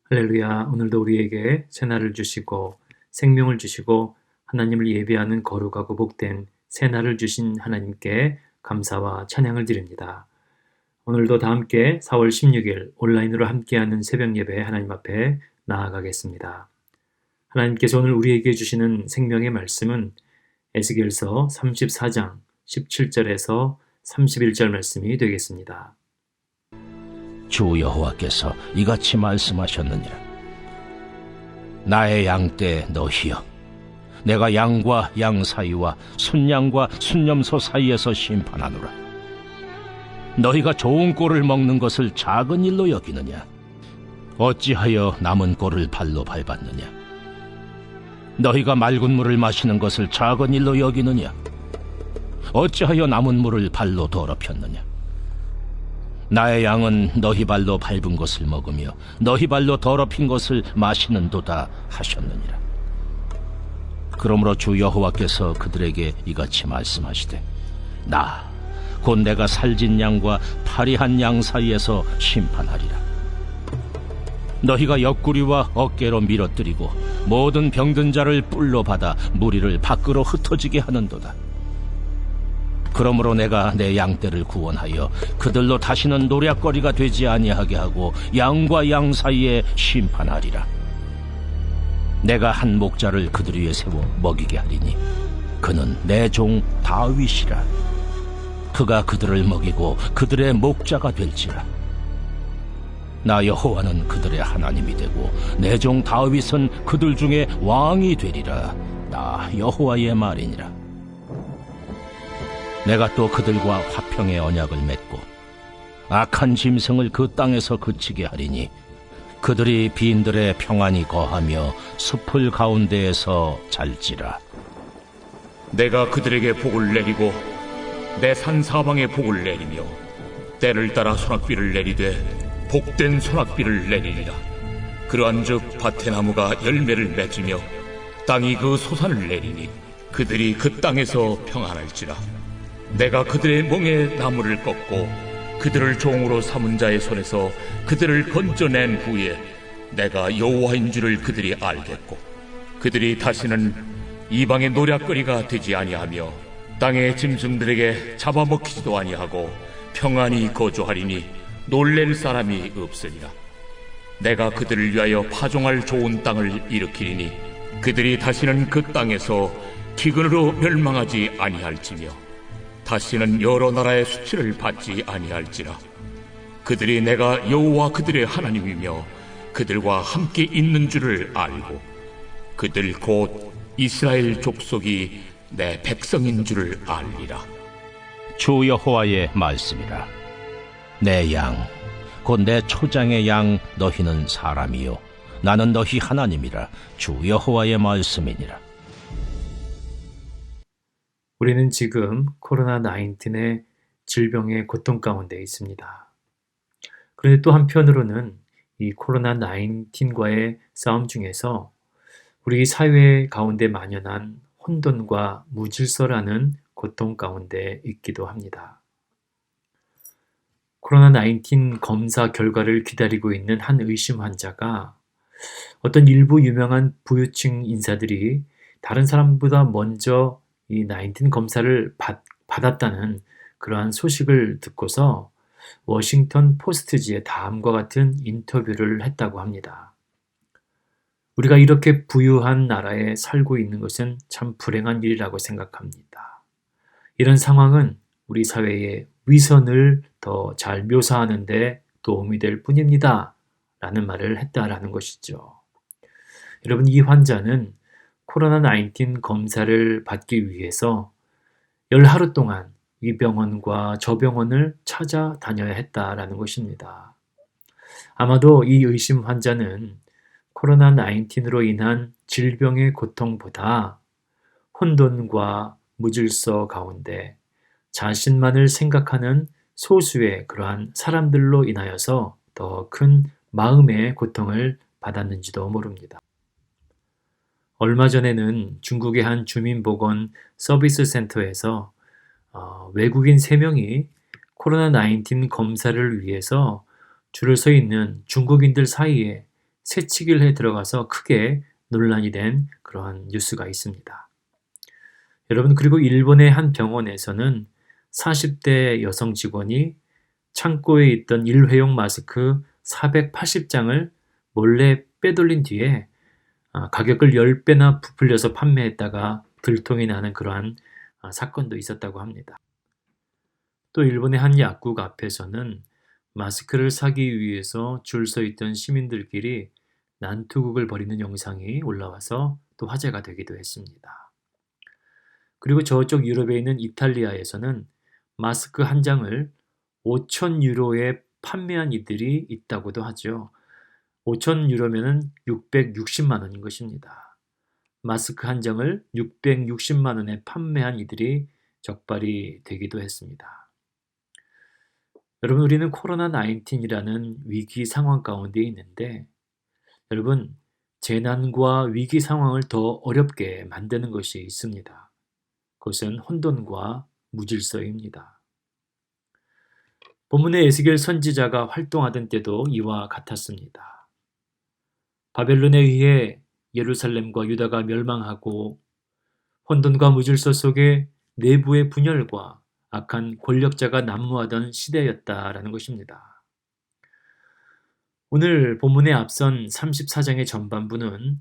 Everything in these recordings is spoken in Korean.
할렐루야. 오늘도 우리에게 새날을 주시고 생명을 주시고 하나님을 예배하는 거룩하고 복된 새날을 주신 하나님께 감사와 찬양을 드립니다. 오늘도 다 함께 4월 16일 온라인으로 함께하는 새벽 예배 하나님 앞에 나아가겠습니다. 하나님께서 오늘 우리에게 주시는 생명의 말씀은 에스겔서 34장 17절에서 31절 말씀이 되겠습니다. 주 여호와께서 이같이 말씀하셨느니라. 나의 양떼 너희여, 내가 양과 양 사이와 순양과 순염소 사이에서 심판하노라. 너희가 좋은 꼴을 먹는 것을 작은 일로 여기느냐? 어찌하여 남은 꼴을 발로 밟았느냐? 너희가 맑은 물을 마시는 것을 작은 일로 여기느냐? 어찌하여 남은 물을 발로 더럽혔느냐? 나의 양은 너희 발로 밟은 것을 먹으며 너희 발로 더럽힌 것을 마시는도다 하셨느니라. 그러므로 주 여호와께서 그들에게 이같이 말씀하시되, 나 곧 내가 살진 양과 파리한 양 사이에서 심판하리라. 너희가 옆구리와 어깨로 밀어뜨리고 모든 병든 자를 뿔로 받아 무리를 밖으로 흩어지게 하는도다. 그러므로 내가 내 양떼를 구원하여 그들로 다시는 노략거리가 되지 아니하게 하고 양과 양 사이에 심판하리라. 내가 한 목자를 그들 위에 세워 먹이게 하리니 그는 내 종 다윗이라. 그가 그들을 먹이고 그들의 목자가 될지라. 나 여호와는 그들의 하나님이 되고 내 종 다윗은 그들 중에 왕이 되리라. 나 여호와의 말이니라. 내가 또 그들과 화평의 언약을 맺고 악한 짐승을 그 땅에서 그치게 하리니 그들이 빈들에 평안히 거하며 숲을 가운데에서 잘지라. 내가 그들에게 복을 내리고 내 산 사방에 복을 내리며 때를 따라 소낙비를 내리되 복된 소낙비를 내리리라. 그러한즉 밭의 나무가 열매를 맺으며 땅이 그 소산을 내리니 그들이 그 땅에서 평안할지라. 내가 그들의 멍에 나무를 꺾고 그들을 종으로 삼은 자의 손에서 그들을 건져낸 후에 내가 여호와인 줄을 그들이 알겠고 그들이 다시는 이방의 노략거리가 되지 아니하며 땅의 짐승들에게 잡아먹히지도 아니하고 평안히 거주하리니 놀랄 사람이 없으리라. 내가 그들을 위하여 파종할 좋은 땅을 일으키리니 그들이 다시는 그 땅에서 기근으로 멸망하지 아니할지며 다시는 여러 나라의 수치를 받지 아니할지라. 그들이 내가 여호와 그들의 하나님이며 그들과 함께 있는 줄을 알고 그들 곧 이스라엘 족속이 내 백성인 줄을 알리라. 주 여호와의 말씀이라. 내 양, 곧 내 초장의 양 너희는 사람이요 나는 너희 하나님이라. 주 여호와의 말씀이니라. 우리는 지금 코로나19의 질병의 고통 가운데 있습니다. 그런데 또 한편으로는 이 코로나19과의 싸움 중에서 우리 사회 가운데 만연한 혼돈과 무질서라는 고통 가운데 있기도 합니다. 코로나19 검사 결과를 기다리고 있는 한 의심 환자가 어떤 일부 유명한 부유층 인사들이 다른 사람보다 먼저 이 19 검사를 받았다는 그러한 소식을 듣고서 워싱턴 포스트지에 다음과 같은 인터뷰를 했다고 합니다. 우리가 이렇게 부유한 나라에 살고 있는 것은 참 불행한 일이라고 생각합니다. 이런 상황은 우리 사회의 위선을 더 잘 묘사하는 데 도움이 될 뿐입니다. 라는 말을 했다라는 것이죠. 여러분, 이 환자는 코로나19 검사를 받기 위해서 열 하루 동안 이 병원과 저 병원을 찾아다녀야 했다라는 것입니다. 아마도 이 의심 환자는 코로나19로 인한 질병의 고통보다 혼돈과 무질서 가운데 자신만을 생각하는 소수의 그러한 사람들로 인하여서 더 큰 마음의 고통을 받았는지도 모릅니다. 얼마 전에는 중국의 한 주민보건 서비스 센터에서 외국인 3명이 코로나19 검사를 위해서 줄을 서 있는 중국인들 사이에 새치기를 해 들어가서 크게 논란이 된 그러한 뉴스가 있습니다. 여러분, 그리고 일본의 한 병원에서는 40대 여성 직원이 창고에 있던 일회용 마스크 480장을 몰래 빼돌린 뒤에 가격을 10배나 부풀려서 판매했다가 들통이 나는 그러한 사건도 있었다고 합니다. 또 일본의 한 약국 앞에서는 마스크를 사기 위해서 줄 서 있던 시민들끼리 난투극을 벌이는 영상이 올라와서 또 화제가 되기도 했습니다. 그리고 저쪽 유럽에 있는 이탈리아에서는 마스크 한 장을 5천 유로에 판매한 이들이 있다고도 하죠. 5천 유로면은 660만 원인 것입니다. 마스크 한 장을 660만 원에 판매한 이들이 적발이 되기도 했습니다. 여러분, 우리는 코로나19이라는 위기 상황 가운데 있는데, 여러분, 재난과 위기 상황을 더 어렵게 만드는 것이 있습니다. 그것은 혼돈과 무질서입니다. 본문의 에스겔 선지자가 활동하던 때도 이와 같았습니다. 바벨론에 의해 예루살렘과 유다가 멸망하고 혼돈과 무질서 속에 내부의 분열과 악한 권력자가 난무하던 시대였다라는 것입니다. 오늘 본문에 앞선 34장의 전반부는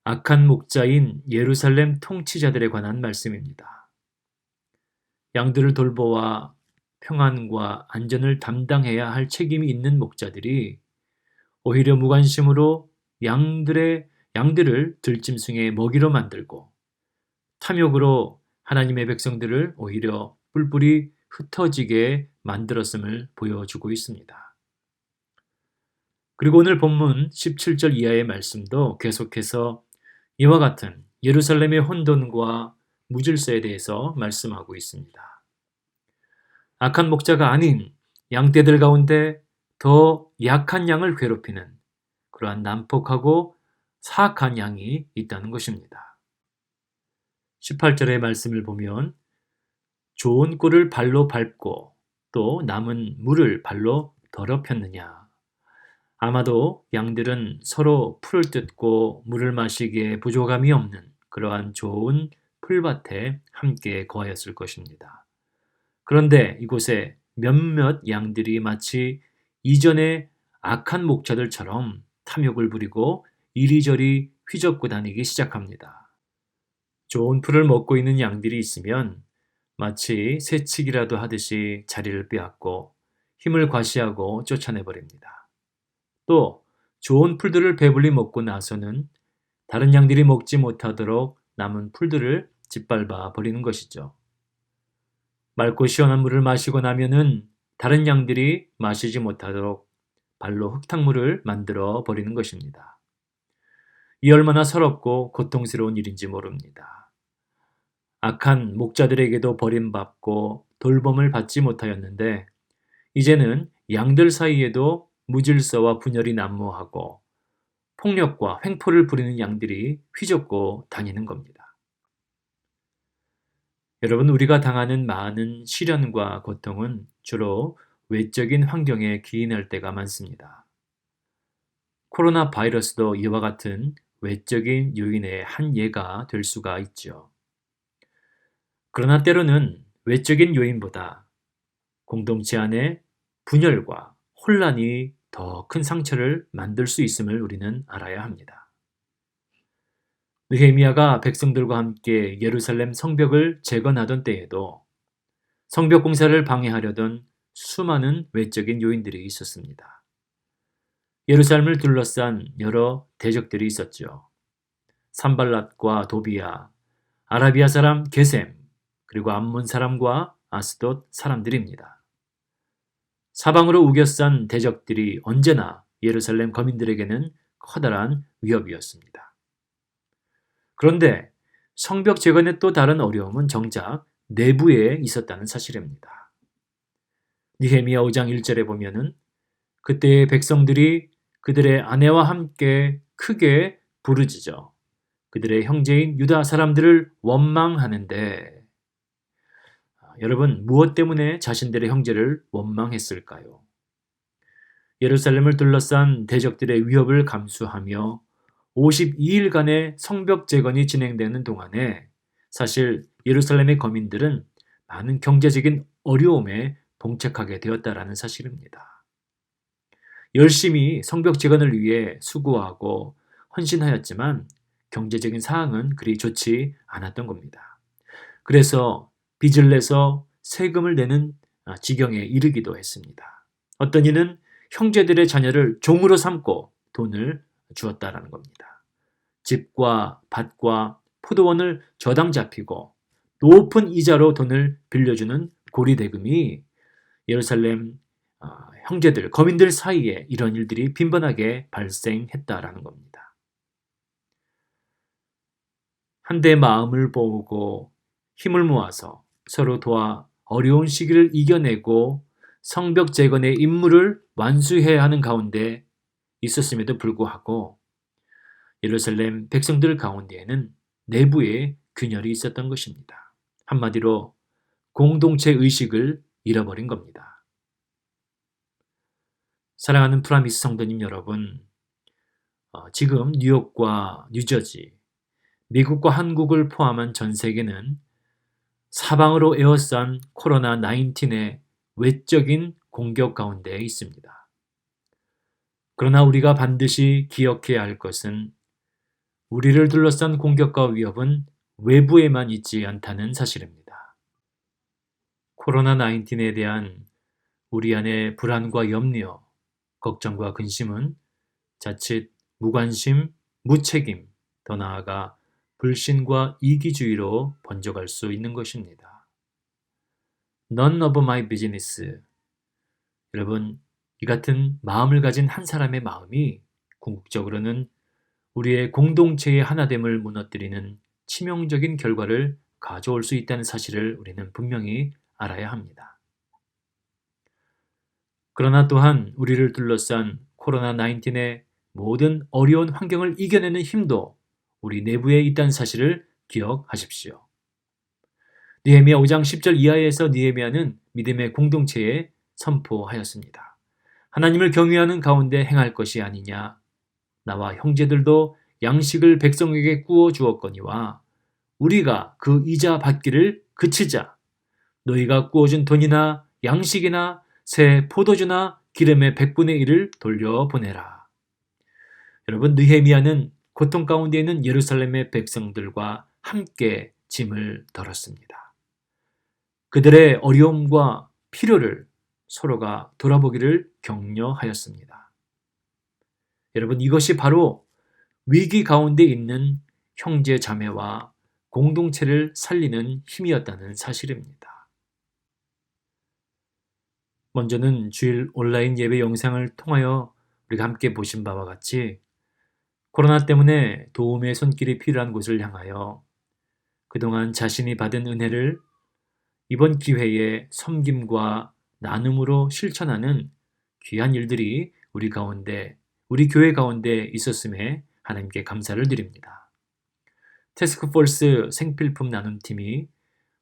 악한 목자인 예루살렘 통치자들에 관한 말씀입니다. 양들을 돌보아 평안과 안전을 담당해야 할 책임이 있는 목자들이 오히려 무관심으로 양들을 들짐승의 먹이로 만들고 탐욕으로 하나님의 백성들을 오히려 뿔뿔이 흩어지게 만들었음을 보여주고 있습니다. 그리고 오늘 본문 17절 이하의 말씀도 계속해서 이와 같은 예루살렘의 혼돈과 무질서에 대해서 말씀하고 있습니다. 악한 목자가 아닌 양떼들 가운데 더 약한 양을 괴롭히는 그러한 난폭하고 사악한 양이 있다는 것입니다. 18절의 말씀을 보면 좋은 꿀을 발로 밟고 또 남은 물을 발로 더럽혔느냐. 아마도 양들은 서로 풀을 뜯고 물을 마시기에 부족함이 없는 그러한 좋은 풀밭에 함께 거하였을 것입니다. 그런데 이곳에 몇몇 양들이 마치 이전의 악한 목자들처럼 탐욕을 부리고 이리저리 휘젓고 다니기 시작합니다. 좋은 풀을 먹고 있는 양들이 있으면 마치 새치기라도 하듯이 자리를 빼앗고 힘을 과시하고 쫓아내버립니다. 또 좋은 풀들을 배불리 먹고 나서는 다른 양들이 먹지 못하도록 남은 풀들을 짓밟아 버리는 것이죠. 맑고 시원한 물을 마시고 나면은 다른 양들이 마시지 못하도록 발로 흙탕물을 만들어 버리는 것입니다. 이 얼마나 서럽고 고통스러운 일인지 모릅니다. 악한 목자들에게도 버림받고 돌봄을 받지 못하였는데 이제는 양들 사이에도 무질서와 분열이 난무하고 폭력과 횡포를 부리는 양들이 휘젓고 다니는 겁니다. 여러분, 우리가 당하는 많은 시련과 고통은 주로 외적인 환경에 기인할 때가 많습니다. 코로나 바이러스도 이와 같은 외적인 요인의 한 예가 될 수가 있죠. 그러나 때로는 외적인 요인보다 공동체 안에 분열과 혼란이 더 큰 상처를 만들 수 있음을 우리는 알아야 합니다. 느헤미야가 백성들과 함께 예루살렘 성벽을 재건하던 때에도 성벽 공사를 방해하려던 수많은 외적인 요인들이 있었습니다. 예루살렘을 둘러싼 여러 대적들이 있었죠. 산발랏과 도비야, 아라비아 사람 게셈, 그리고 암몬 사람과 아스돗 사람들입니다. 사방으로 우겨싼 대적들이 언제나 예루살렘 거민들에게는 커다란 위협이었습니다. 그런데 성벽 재건의 또 다른 어려움은 정작 내부에 있었다는 사실입니다. 느헤미야 5장 1절에 보면은 그때의 백성들이 그들의 아내와 함께 크게 부르짖어 그들의 형제인 유다 사람들을 원망하는데, 여러분, 무엇 때문에 자신들의 형제를 원망했을까요? 예루살렘을 둘러싼 대적들의 위협을 감수하며 52일간의 성벽 재건이 진행되는 동안에 사실 예루살렘의 거민들은 많은 경제적인 어려움에 봉착하게 되었다라는 사실입니다. 열심히 성벽 재건을 위해 수고하고 헌신하였지만 경제적인 상황은 그리 좋지 않았던 겁니다. 그래서 빚을 내서 세금을 내는 지경에 이르기도 했습니다. 어떤 이는 형제들의 자녀를 종으로 삼고 돈을 주었다라는 겁니다. 집과 밭과 포도원을 저당 잡히고 높은 이자로 돈을 빌려주는 고리대금이 예루살렘 형제들, 거민들 사이에 이런 일들이 빈번하게 발생했다라는 겁니다. 한데 마음을 모으고 힘을 모아서 서로 도와 어려운 시기를 이겨내고 성벽 재건의 임무를 완수해야 하는 가운데 있었음에도 불구하고 예루살렘 백성들 가운데에는 내부에 균열이 있었던 것입니다. 한마디로 공동체 의식을 잃어버린 겁니다. 사랑하는 프라미스 성도님 여러분, 지금 뉴욕과 뉴저지, 미국과 한국을 포함한 전 세계는 사방으로 에워싼 코로나19의 외적인 공격 가운데 있습니다. 그러나 우리가 반드시 기억해야 할 것은 우리를 둘러싼 공격과 위협은 외부에만 있지 않다는 사실입니다. 코로나19에 대한 우리 안의 불안과 염려, 걱정과 근심은 자칫 무관심, 무책임, 더 나아가 불신과 이기주의로 번져갈 수 있는 것입니다. None of my business. 여러분, 이 같은 마음을 가진 한 사람의 마음이 궁극적으로는 우리의 공동체의 하나됨을 무너뜨리는 치명적인 결과를 가져올 수 있다는 사실을 우리는 분명히 알아야 합니다. 그러나 또한 우리를 둘러싼 코로나19의 모든 어려운 환경을 이겨내는 힘도 우리 내부에 있다는 사실을 기억하십시오. 느헤미야 5장 10절 이하에서 느헤미야는 믿음의 공동체에 선포하였습니다. 하나님을 경외하는 가운데 행할 것이 아니냐. 나와 형제들도 양식을 백성에게 구워 주었거니와 우리가 그 이자 받기를 그치자. 너희가 구워준 돈이나 양식이나 새 포도주나 기름의 100분의 1을 돌려보내라. 여러분, 느헤미야는 고통 가운데 있는 예루살렘의 백성들과 함께 짐을 덜었습니다. 그들의 어려움과 필요를 서로가 돌아보기를 격려하였습니다. 여러분, 이것이 바로 위기 가운데 있는 형제 자매와 공동체를 살리는 힘이었다는 사실입니다. 먼저는 주일 온라인 예배 영상을 통하여 우리가 함께 보신 바와 같이 코로나 때문에 도움의 손길이 필요한 곳을 향하여 그동안 자신이 받은 은혜를 이번 기회에 섬김과 나눔으로 실천하는 귀한 일들이 우리 교회 가운데 있었음에 하나님께 감사를 드립니다. 태스크포스 생필품 나눔팀이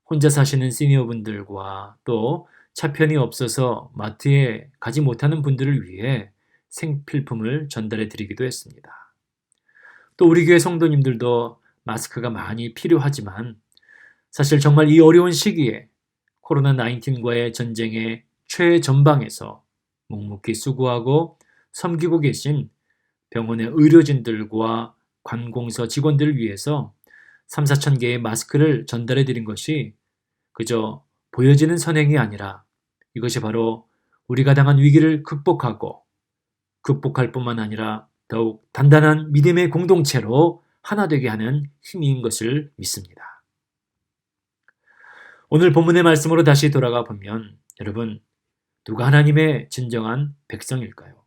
혼자 사시는 시니어분들과 또 차편이 없어서 마트에 가지 못하는 분들을 위해 생필품을 전달해 드리기도 했습니다. 또 우리 교회 성도님들도 마스크가 많이 필요하지만 사실 정말 이 어려운 시기에 코로나19과의 전쟁의 최전방에서 묵묵히 수고하고 섬기고 계신 병원의 의료진들과 관공서 직원들을 위해서 3, 4천 개의 마스크를 전달해 드린 것이 그저 보여지는 선행이 아니라 이것이 바로 우리가 당한 위기를 극복할 뿐만 아니라 더욱 단단한 믿음의 공동체로 하나 되게 하는 힘인 것을 믿습니다. 오늘 본문의 말씀으로 다시 돌아가 보면 여러분, 누가 하나님의 진정한 백성일까요?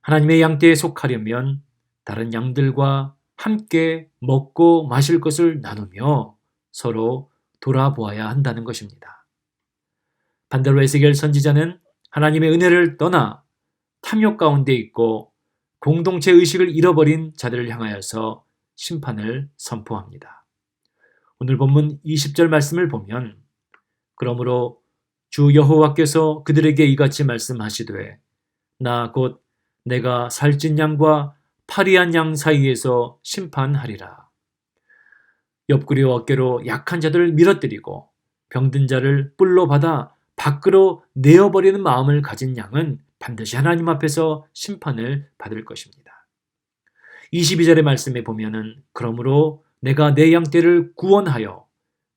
하나님의 양떼에 속하려면 다른 양들과 함께 먹고 마실 것을 나누며 서로 돌아보아야 한다는 것입니다. 반대로 에스겔 선지자는 하나님의 은혜를 떠나 탐욕 가운데 있고 공동체 의식을 잃어버린 자들을 향하여서 심판을 선포합니다. 오늘 본문 20절 말씀을 보면 그러므로 주 여호와께서 그들에게 이같이 말씀하시되 나 곧 내가 살찐 양과 파리한 양 사이에서 심판하리라. 옆구리와 어깨로 약한 자들을 밀어뜨리고 병든 자를 뿔로 받아 밖으로 내어버리는 마음을 가진 양은 반드시 하나님 앞에서 심판을 받을 것입니다. 22절의 말씀에 보면은 그러므로 내가 내 양떼를 구원하여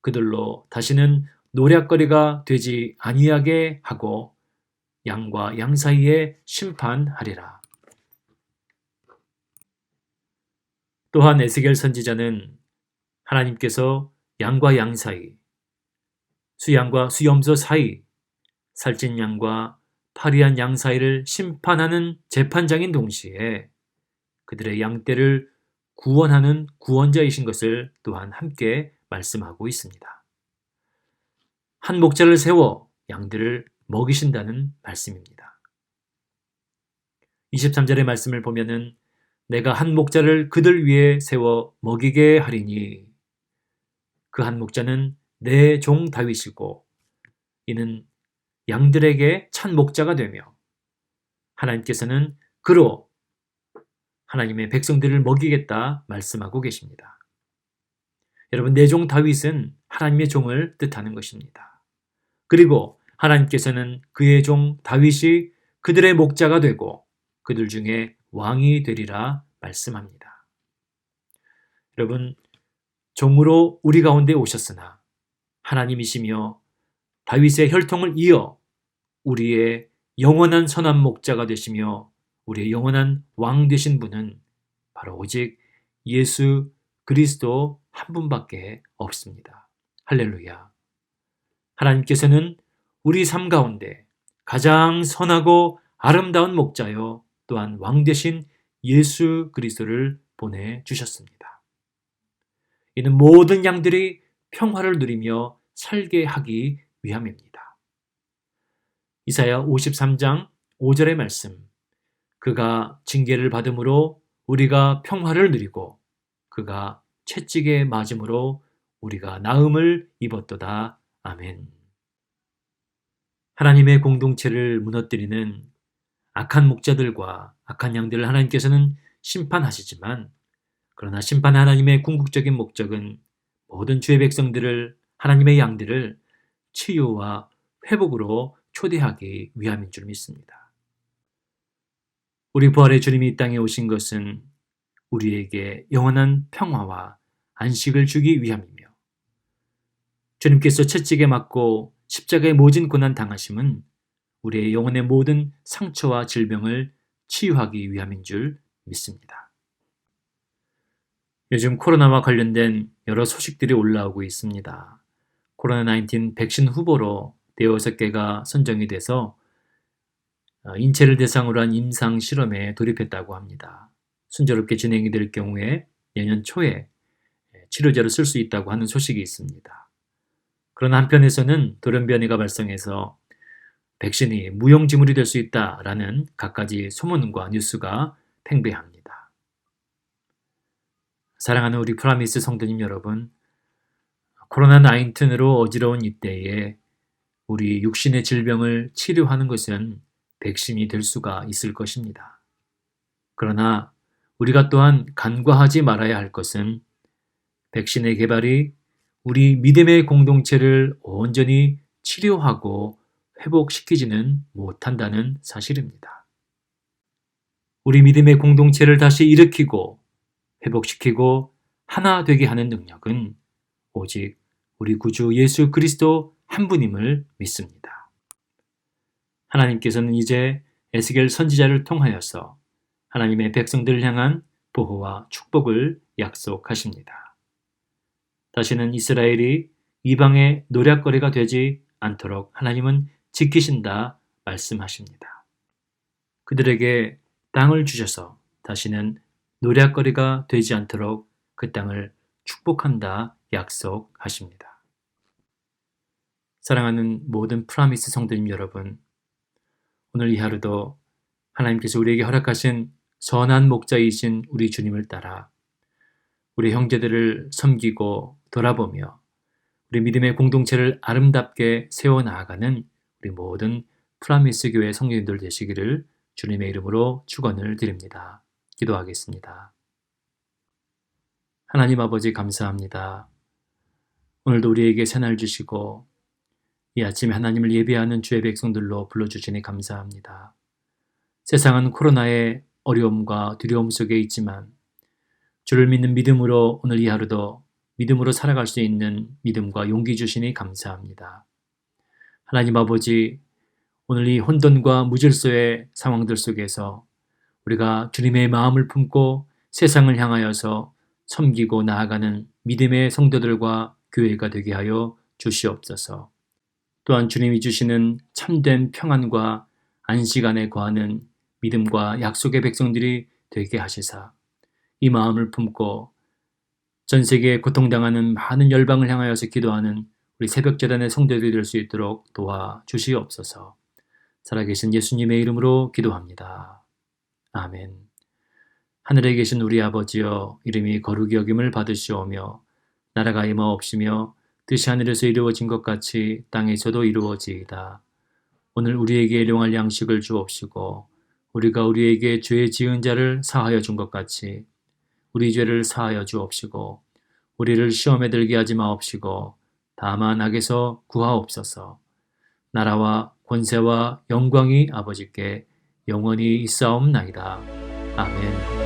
그들로 다시는 노략거리가 되지 아니하게 하고 양과 양 사이에 심판하리라. 또한 에스겔 선지자는 하나님께서 양과 양 사이, 수양과 수염소 사이, 살찐 양과 파리한 양 사이를 심판하는 재판장인 동시에 그들의 양떼를 구원하는 구원자이신 것을 또한 함께 말씀하고 있습니다. 한 목자를 세워 양들을 먹이신다는 말씀입니다. 23절의 말씀을 보면은 내가 한 목자를 그들 위에 세워 먹이게 하리니 그 한 목자는 내 종 다윗이고 이는 양들에게 찬 목자가 되며 하나님께서는 그로 하나님의 백성들을 먹이겠다 말씀하고 계십니다. 여러분, 내 종 다윗은 하나님의 종을 뜻하는 것입니다. 그리고 하나님께서는 그의 종 다윗이 그들의 목자가 되고 그들 중에 왕이 되리라 말씀합니다. 여러분, 종으로 우리 가운데 오셨으나 하나님이시며 다윗의 혈통을 이어 우리의 영원한 선한 목자가 되시며 우리의 영원한 왕 되신 분은 바로 오직 예수 그리스도 한 분밖에 없습니다. 할렐루야. 하나님께서는 우리 삶 가운데 가장 선하고 아름다운 목자요 또한 왕 되신 예수 그리스도를 보내주셨습니다. 이는 모든 양들이 평화를 누리며 살게 하기 위함입니다. 이사야 53장 5절의 말씀, 그가 징계를 받음으로 우리가 평화를 누리고 그가 채찍에 맞음으로 우리가 나음을 입었도다. 아멘. 하나님의 공동체를 무너뜨리는 악한 목자들과 악한 양들을 하나님께서는 심판하시지만 그러나 심판 하나님의 궁극적인 목적은 모든 주의 백성들을 하나님의 양들을 치유와 회복으로 초대하기 위함인 줄 믿습니다. 우리 부활의 주님이 이 땅에 오신 것은 우리에게 영원한 평화와 안식을 주기 위함이며 주님께서 채찍에 맞고 십자가의 모진 고난 당하심은 우리의 영혼의 모든 상처와 질병을 치유하기 위함인 줄 믿습니다. 요즘 코로나와 관련된 여러 소식들이 올라오고 있습니다. 코로나19 백신 후보로 대여섯 개가 선정이 돼서 인체를 대상으로 한 임상 실험에 돌입했다고 합니다. 순조롭게 진행이 될 경우에 내년 초에 치료제를 쓸 수 있다고 하는 소식이 있습니다. 그러나 한편에서는 돌연변이가 발생해서 백신이 무용지물이 될 수 있다라는 갖가지 소문과 뉴스가 팽배합니다. 사랑하는 우리 프라미스 성도님 여러분, 코로나19으로 어지러운 이때에 우리 육신의 질병을 치료하는 것은 백신이 될 수가 있을 것입니다. 그러나 우리가 또한 간과하지 말아야 할 것은 백신의 개발이 우리 믿음의 공동체를 온전히 치료하고 회복시키지는 못한다는 사실입니다. 우리 믿음의 공동체를 다시 일으키고 회복시키고 하나 되게 하는 능력은 오직 우리 구주 예수 그리스도 한 분임을 믿습니다. 하나님께서는 이제 에스겔 선지자를 통하여서 하나님의 백성들을 향한 보호와 축복을 약속하십니다. 다시는 이스라엘이 이방의 노략거리가 되지 않도록 하나님은 지키신다 말씀하십니다. 그들에게 땅을 주셔서 다시는 노략거리가 되지 않도록 그 땅을 축복한다 약속하십니다. 사랑하는 모든 프라미스 성도님 여러분, 오늘 이 하루도 하나님께서 우리에게 허락하신 선한 목자이신 우리 주님을 따라 우리 형제들을 섬기고 돌아보며 우리 믿음의 공동체를 아름답게 세워나가는 우리 모든 프라미스 교회 성도님들 되시기를 주님의 이름으로 축원을 드립니다. 기도하겠습니다. 하나님 아버지 감사합니다. 오늘도 우리에게 새날 주시고 이 아침에 하나님을 예배하는 주의 백성들로 불러주시니 감사합니다. 세상은 코로나의 어려움과 두려움 속에 있지만 주를 믿는 믿음으로 오늘 이 하루도 믿음으로 살아갈 수 있는 믿음과 용기 주시니 감사합니다. 하나님 아버지, 오늘 이 혼돈과 무질서의 상황들 속에서 우리가 주님의 마음을 품고 세상을 향하여서 섬기고 나아가는 믿음의 성도들과 교회가 되게 하여 주시옵소서. 또한 주님이 주시는 참된 평안과 안식 안에 거하는 믿음과 약속의 백성들이 되게 하시사 이 마음을 품고 전 세계에 고통당하는 많은 열방을 향하여서 기도하는 우리 새벽재단의 성도들이 될 수 있도록 도와주시옵소서. 살아계신 예수님의 이름으로 기도합니다. 아멘. 하늘에 계신 우리 아버지여, 이름이 거룩히 여김을 받으시오며 나라가 임하옵시며 뜻이 하늘에서 이루어진 것 같이 땅에서도 이루어지이다. 오늘 우리에게 일용할 양식을 주옵시고 우리가 우리에게 죄 지은 자를 사하여 준 것 같이 우리 죄를 사하여 주옵시고 우리를 시험에 들게 하지 마옵시고 다만 악에서 구하옵소서. 나라와 권세와 영광이 아버지께 영원히 있사옵나이다. 아멘.